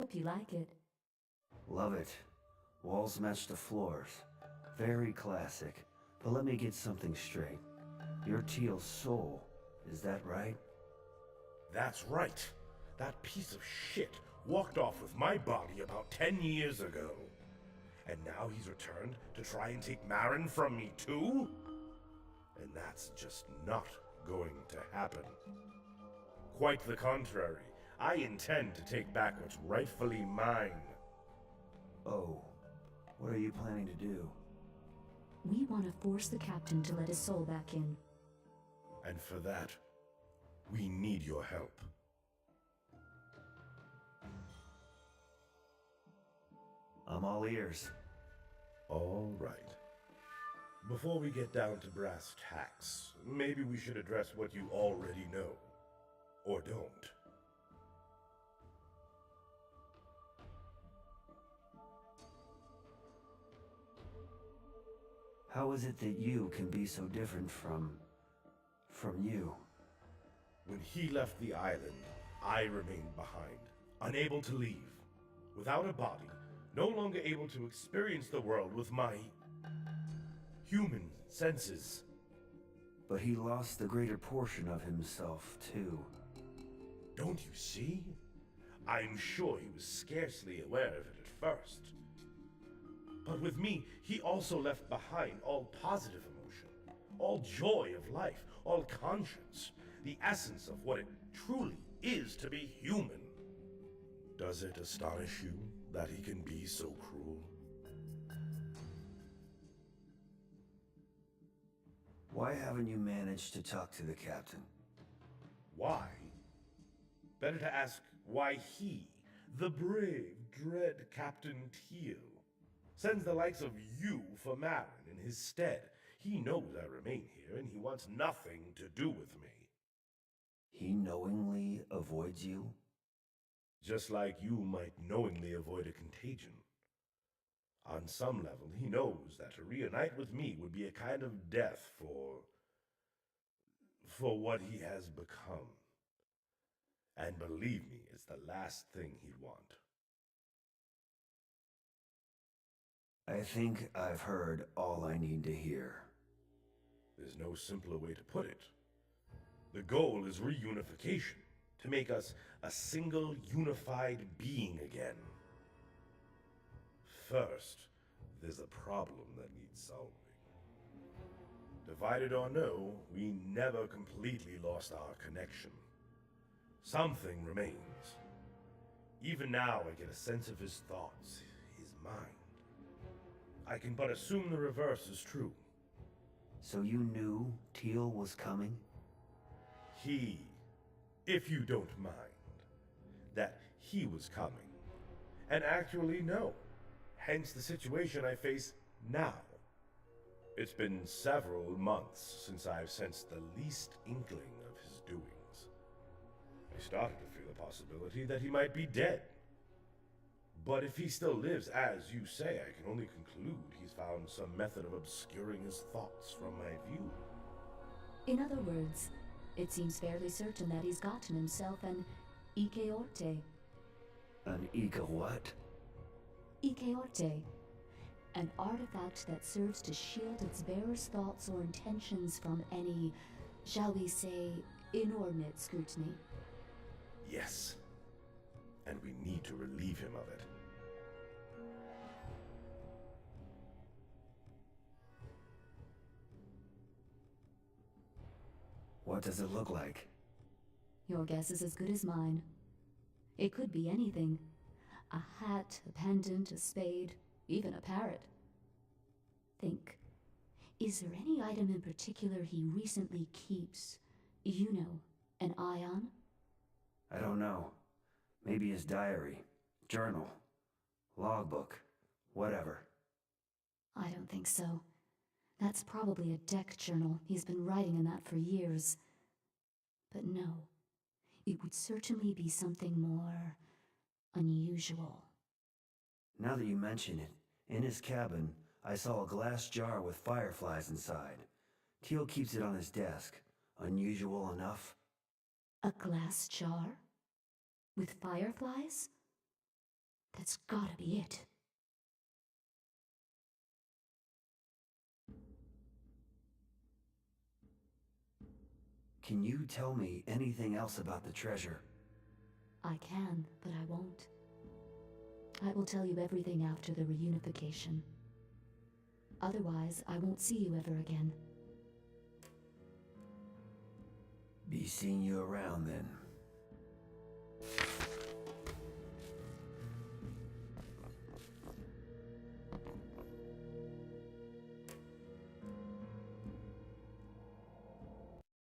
hope you like it. Love it. Walls match the floors. Very classic. But let me get something straight. You're Teal's soul, is that right? That's right. That piece of shit walked off with my body about 10 years ago. And now he's returned to try and take Marin from me too? And that's just not going to happen. Quite the contrary. I intend to take back what's rightfully mine. Oh, what are you planning to do? We want to force the captain to let his soul back in. And for that, we need your help. I'm all ears. All right. Before we get down to brass tacks, maybe we should address what you already know. Or don't. How is it that you can be so different from you? When he left the island, I remained behind, unable to leave, without a body, no longer able to experience the world with my human senses. But he lost the greater portion of himself, too. Don't you see? I'm sure he was scarcely aware of it at first. But with me, he also left behind all positive emotion, all joy of life, all conscience, the essence of what it truly is to be human. Does it astonish you that he can be so cruel? Why haven't you managed to talk to the captain? Why? Better to ask why he, the brave, dread Captain Teal, sends the likes of you for Marin in his stead. He knows I remain here, and he wants nothing to do with me. He knowingly avoids you? Just like you might knowingly avoid a contagion. On some level, he knows that to reunite with me would be a kind of death for what he has become. And believe me, it's the last thing he'd want. I think I've heard all I need to hear. There's no simpler way to put it. The goal is reunification, to make us a single unified being again. First, there's a problem that needs solving. Divided or no, we never completely lost our connection. Something remains. Even now, I get a sense of his thoughts, his mind. I can but assume the reverse is true. So you knew Teal was coming? He, if you don't mind, that he was coming. And actually no. Hence the situation I face now. It's been several months since I've sensed the least inkling of his doings. I started to feel the possibility that he might be dead. But if he still lives, as you say, I can only conclude he's found some method of obscuring his thoughts from my view. In other words, it seems fairly certain that he's gotten himself an Ike Orte. An Ika what? Ike Orte. An artifact that serves to shield its bearer's thoughts or intentions from any, shall we say, inordinate scrutiny. Yes. And we need to relieve him of it. What does it look like? Your guess is as good as mine. It could be anything. A hat, a pendant, a spade, even a parrot. Think. Is there any item in particular he recently keeps, you know, an eye on? I don't know. Maybe his diary, journal, logbook, whatever. I don't think so. That's probably a deck journal. He's been writing in that for years. But no, it would certainly be something more unusual. Now that you mention it, in his cabin, I saw a glass jar with fireflies inside. Teal keeps it on his desk. Unusual enough? A glass jar? With fireflies? That's gotta be it. Can you tell me anything else about the treasure? I can, but I won't. I will tell you everything after the reunification. Otherwise, I won't see you ever again. Be seeing you around then.